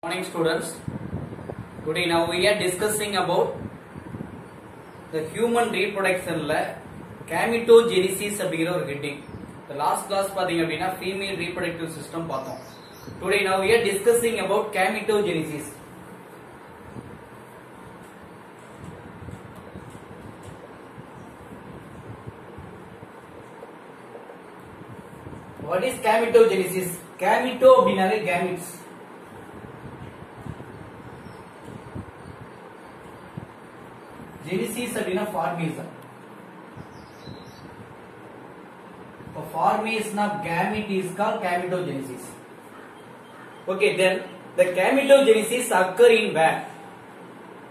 Morning students. Today now we are discussing about the human reproduction la gametogenesis அப்படிங்கற ஒரு heading. The last class பாத்தீங்க அப்படினா female reproductive system பார்த்தோம். Today now we are discussing about gametogenesis. What is gametogenesis? Gameto அப்படினாலே gametes. Genesis அப்படினா formation. For formation of gamete is called gametogenesis. Okay, then the gametogenesis occur in where?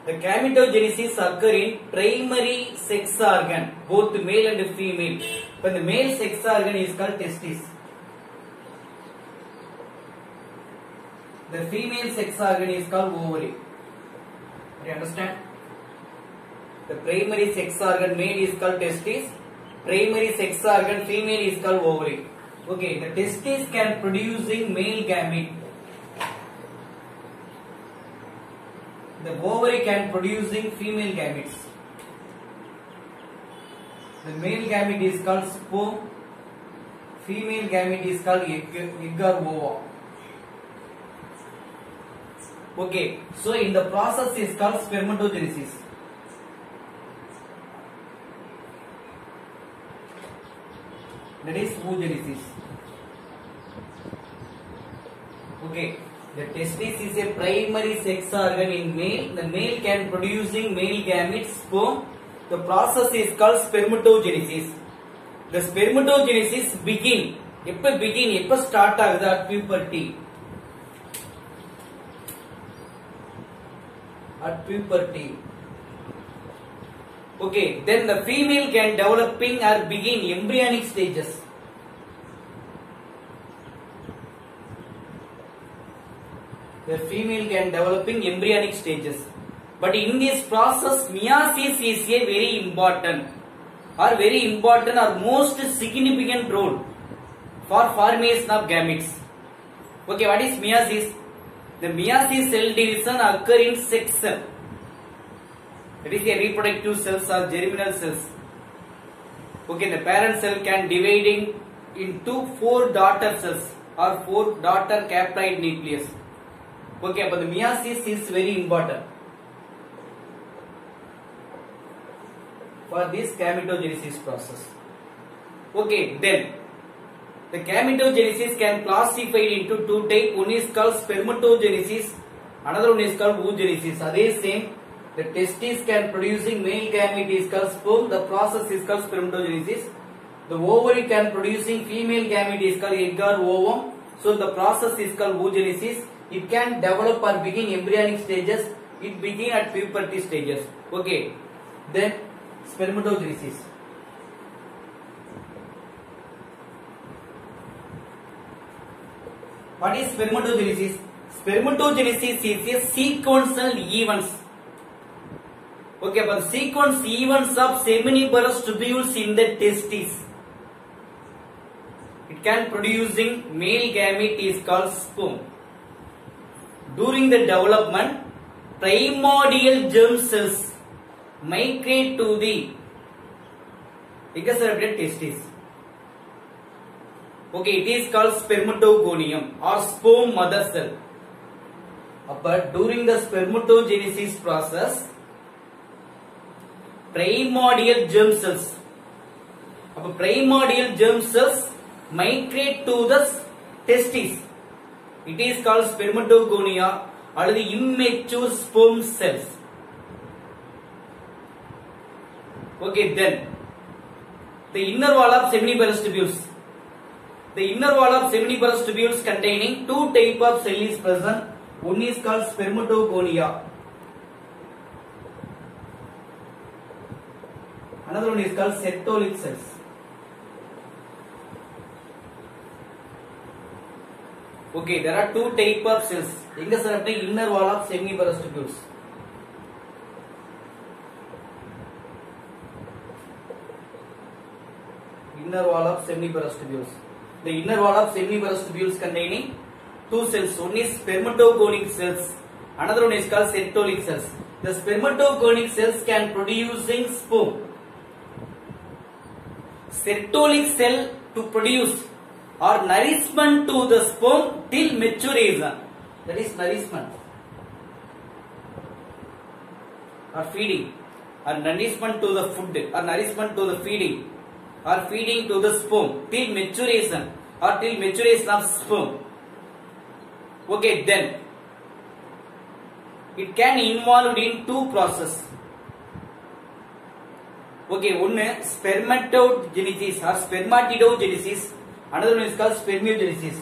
The gametogenesis occur in primary sex organ, both male and female. But the male sex organ is called testis. The female sex organ is called ovary. Do you understand? The primary sex organ male is called testis. Primary sex organ female is called ovary. Okay, the testis can producing male gamete. The ovary can producing female gametes. The male gamete is called sperm. Female gamete is called egg or ova. Okay, so in the process is called spermatogenesis. That is oogenesis. Okay, the testis is a primary sex organ in male. The male can producing male gametes, sperm. The process is called spermatogenesis. The spermatogenesis begin. எப்ப start ஆகுது? At puberty. At puberty. Okay, then the female can developing or begin embryonic stages. The female can developing embryonic stages. But in this process, meiosis is a very important or most significant role for formation of gametes. Okay, what is meiosis? The meiosis cell division occur in sex cell. That is a reproductive cells or germinal cells. Okay, the parent cell can dividing into 4 daughter cells or 4 daughter haploid nucleus. Okay, but the meiosis is very important for this gametogenesis process. Okay, then the gametogenesis can classified into 2 types. One is called spermatogenesis, another one is called oogenesis. Are same. The testis can producing male gamete is called sperm. The process is called spermatogenesis. The ovary can producing female gamete is called egg or ovum. So the process is called oogenesis. It can develop or begin embryonic stages. It begin at puberty stages. Okay. Then spermatogenesis. What is spermatogenesis? Spermatogenesis is a sequential events. Okay, but sequence events of seminiferous tubules in the testis. It can producing male gamete is called sperm. During the development, primordial germ cells migrate to the exacerbated testis. Okay, it is called spermatogonium or sperm mother cell. But during the spermatogenesis process, primordial germ cells migrate to the testis. It is called spermatogonia or the immature sperm cells. Okay, then the inner wall of seminiferous tubules. The inner wall of seminiferous tubules containing 2 types of cell is present. One is called spermatogonia. Another one is called sertolic cells. Okay, there are 2 types of cells. In the inner wall of seminiferous tubules. Inner wall of seminiferous tubules. The inner wall of seminiferous tubules containing two cells. One is spermatogonic cells. Another one is called Sertolic cells. The spermatogonic cells can producing sperm. Sertolic cell to produce or nourishment to the sperm till maturation. That is nourishment or feeding, or nourishment to the food, or nourishment to the feeding, or feeding to the sperm till maturation, or till maturation of sperm. Okay, then it can involved in two process. Okay, one spermatogenesis or spermatidogenesis. Another one is called spermiogenesis.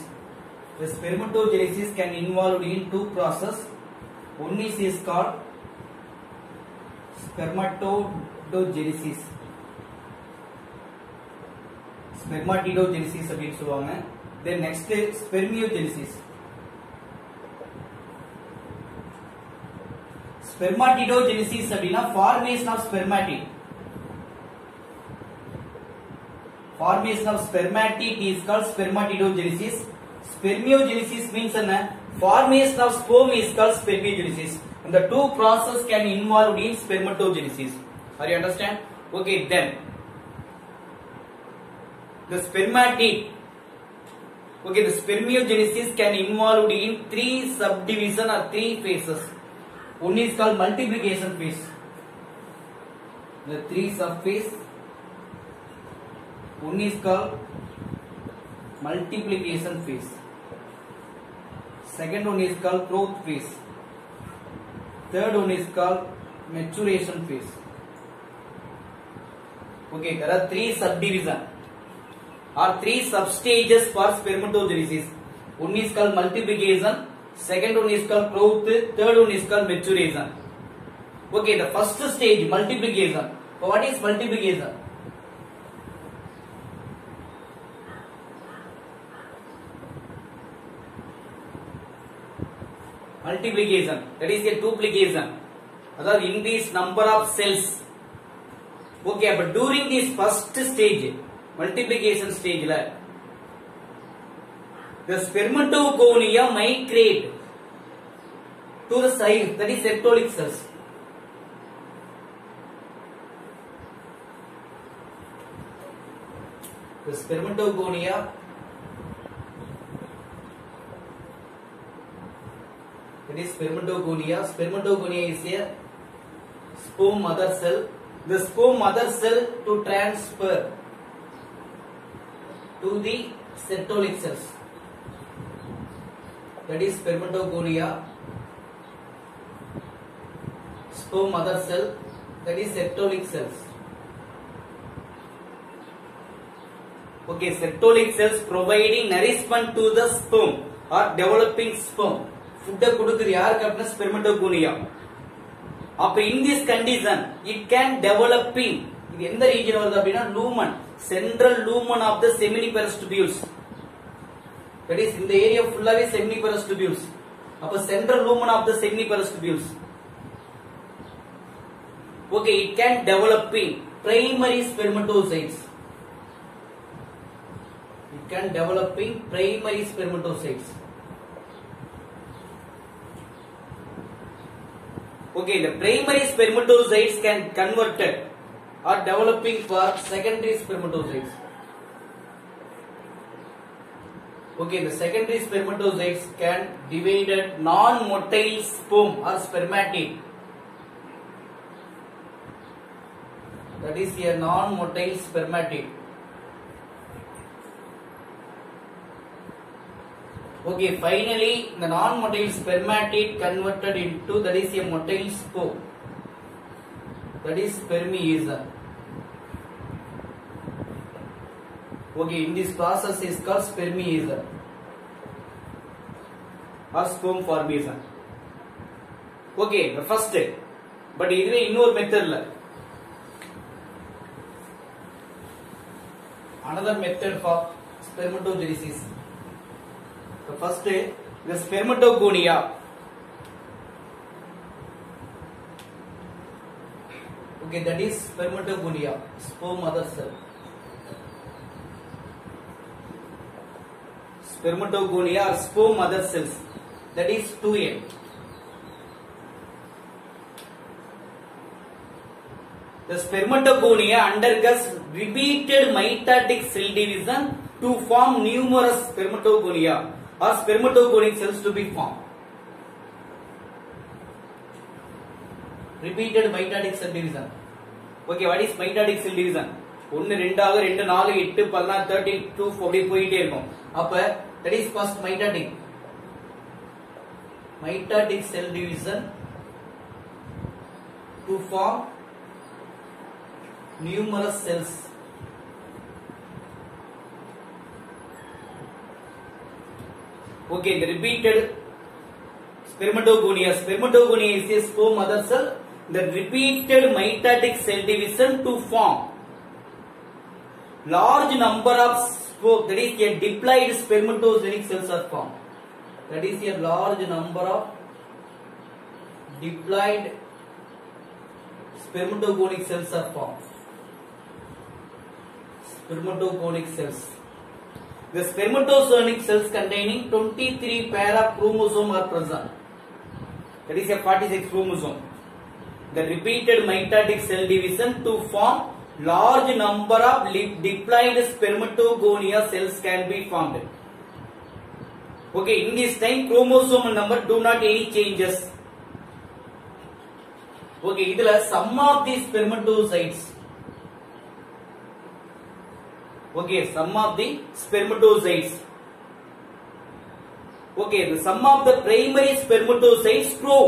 The spermatogenesis can involved in two process. One is called spermatogenesis. Spermatidogenesis அப்படினு சொல்வாங்க. Then next spermiogenesis. Spermatidogenesis அப்படினா formation of spermatid. Formation of spermatid is called spermatidogenesis. Spermiogenesis means formation of sperm is called spermiogenesis. And the two process can involve in spermatogenesis. Are you understand? Okay, then the spermatid. Okay, the spermiogenesis can involve in three subdivision or three phases. One is called multiplication phase. The three subphase. One is called multiplication phase. Second one is called growth phase. Third one is called maturation phase. Okay, there are three subdivision or three substages for spermatogenesis. One is called multiplication, second one is called growth, third one is called maturation. Okay, the first stage multiplication. What is multiplication? Multiplication, that is a duplication. That is increase number of cells. Okay, but during this first stage, multiplication stage, the spermatogonia migrate to the side, that is Sertolic cells. The spermatogonia, that is spermatogonia. Spermatogonia is a sperm mother cell. The sperm mother cell to transfer to the Sertolic cells. That is spermatogonia. Sperm mother cell, that is Sertolic cells. Okay, Sertolic cells providing nourishment to the sperm or developing sperm. Food கொடுக்குது யாருக்கு அப்படினா spermatogonia. அப்ப in this condition it can developing, இது எந்த region வருது அப்படினா lumen, central lumen of the seminiferous tubules. That is in the area fullaவே seminiferous tubules. அப்ப central lumen of the seminiferous tubules. Okay, it can developing primary spermatocytes. It can developing primary spermatocytes. Okay, the primary spermatocytes can converted or developing for secondary spermatocytes. Okay, the secondary spermatocytes can divided non-motile sperm or spermatid. That is a non-motile spermatid. Okay, finally the non-motile spermatid converted into, that is a motile sperm. That is spermation. Okay, in this process is called spermation or sperm formation. Okay, the first step. But இதுவே இன்னொரு மெத்தட்ல, another method for spermatogenesis. The first, the spermatogonia. Okay, that is spermatogonia, sperm mother cell. spermatogonia or sperm mother cells, that is 2N. The spermatogonia undergoes repeated mitotic cell division to form numerous spermatogonia or spermatogonic cells to be formed. Repeated mitotic cell division. Okay, what is mitotic cell division? 1 2 ஆக 2 4 8 14 13 2 அப்படி போயிட்டே இருக்கும். அப்ப that is first mitotic cell division to form numerous cells. Okay, the repeated spermatogonia is a sperm mother cell. The repeated mitotic cell division to form large number of sperm, that is a diploid spermatogenic cells are formed. That is a large number of diploid spermatogonic cells are formed. Spermatogonic cells. The spermatogonic cells containing 23 pair of chromosomes are present. That is a 46 chromosome. The repeated mitotic cell division to form large number of diploid spermatogonia cells can be formed. Okay, in this time chromosome number do not any changes. Okay, idhula some of these spermatocytes. Okay, some of the spermatocytes. Okay, some of the primary spermatocytes grow.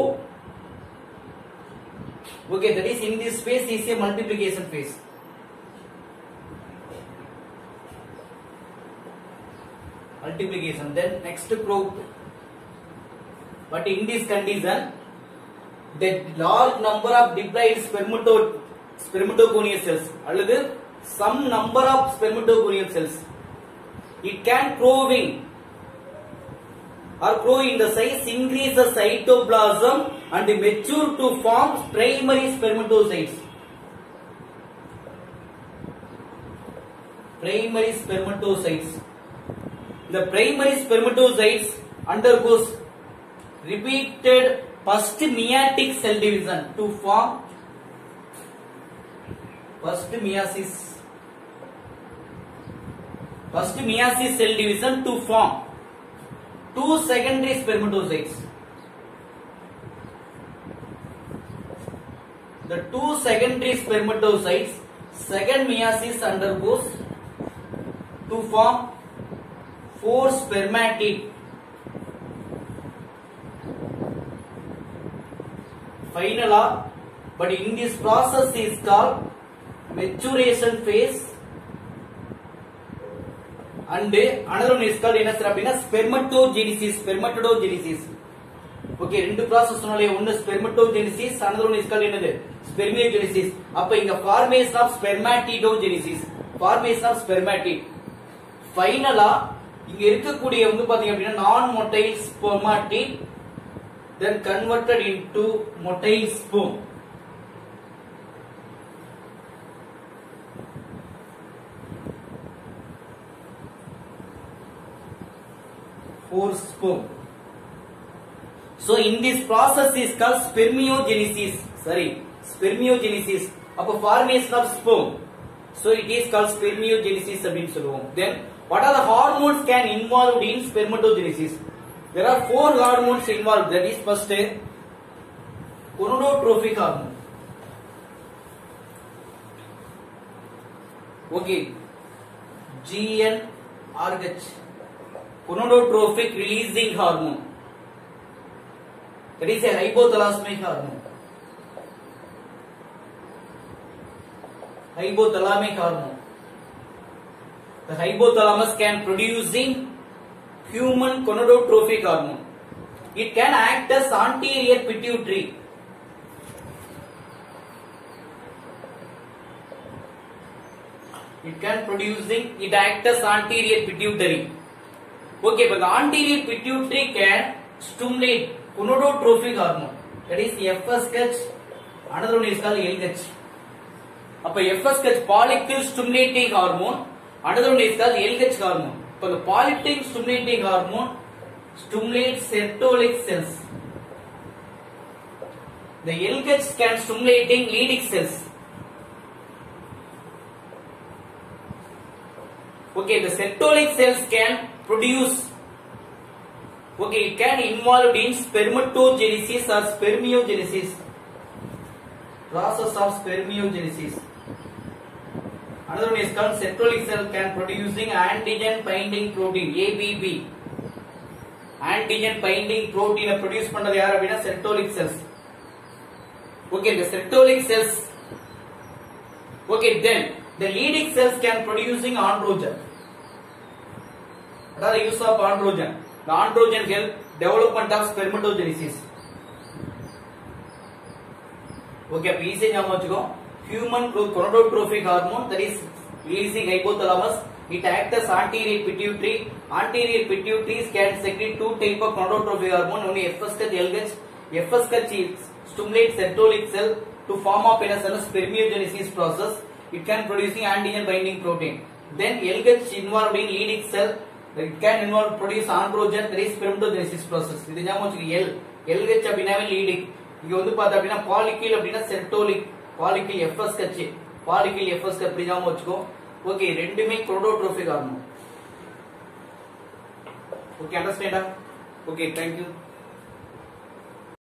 Okay, that is in this phase is a multiplication phase. Multiplication, then next growth. But in this condition, the large number of diploid spermatogonia cells, alladhu some number of spermatogonial cells, it can growing or grow in the size, increase the cytoplasm and mature to form primary spermatocytes. Primary spermatocytes. The primary spermatocytes undergoes repeated first meiotic cell division to form first meiosis cell division to form 2 secondary spermatocytes. The 2 secondary spermatocytes, second meiosis undergoes to form 4 spermatid. Final, but in this process is called maturation phase, and another one is called spermatogenesis. Okay, rendu process சொன்னாலே ஒன்னு spermatogenesis, another one is called என்னது spermiogenesis. அப்ப இங்க formation of spermatogenesis, formation of spermatid. ஃபைனலா இங்க இருக்கக்கூடிய வந்து பாத்தீங்க அப்படினா non motile spermatid then converted into motile sperm. For sperm. So in this process is called spermiogenesis. Upon formation of sperm. So it is called spermiogenesis. Then what are the hormones can involved in spermatogenesis? There are 4 hormones involved. That is first gonadotrophic hormone. Okay, GnRH, gonadotrophic releasing hormone. That is a hypothalamic hormone. The hypothalamus can producing human gonadotrophic hormone. It can act as anterior pituitary. It acts as anterior pituitary. Okay, but the anterior pituitary can stimulate gonadotrophic hormone. That is FSH. Another one is called LH. Appa FSH follicle stimulating hormone. Another one is called LH hormone. இப்போ the polyptic stimulating hormone stimulates sertolic cells. The LH can stimulating Leydig cells. Okay, the sertolic cells can produce. Okay, it can involved in spermatogenesis or spermiogenesis. Process of spermiogenesis. Another one is called sertolic cell can producing antigen binding protein ABP. Antigen binding protein produce பண்றது யார் அப்படினா sertolic cells. Okay, the sertolic cells. Okay, then the Leydig cells can producing androgen. What are the use of androgen? The androgen help development of spermatogenesis. Okay, அப்ப ஈஸியா ஞாபகம் வச்சுக்கோ. Human gonadotrophic hormone, that is releasing hypothalamus. It acts as anterior pituitary. Anterior pituitaries can secrete two type of gonadotrophic hormone, only FSH and LH. FSH stimulates sertolic cell to form of a spermiogenesis process. It can producing antigen binding protein. Then LH involved in Leydig cell. It can involve produce androgen, that is spermatogenesis process. இது ஞாபகம் வச்சுக்கோ. LH அப்படினாவே Leydig. இங்க வந்து பார்த்தா அப்படினா polycyl அப்படினா sertolic. Polycyl FSH. Polycyl FSH அப்படி ஞாபகம் வச்சுக்கோ. ஓகே, ரெண்டுமே gonadotrophic hormone. Okay, understand? Okay, thank you.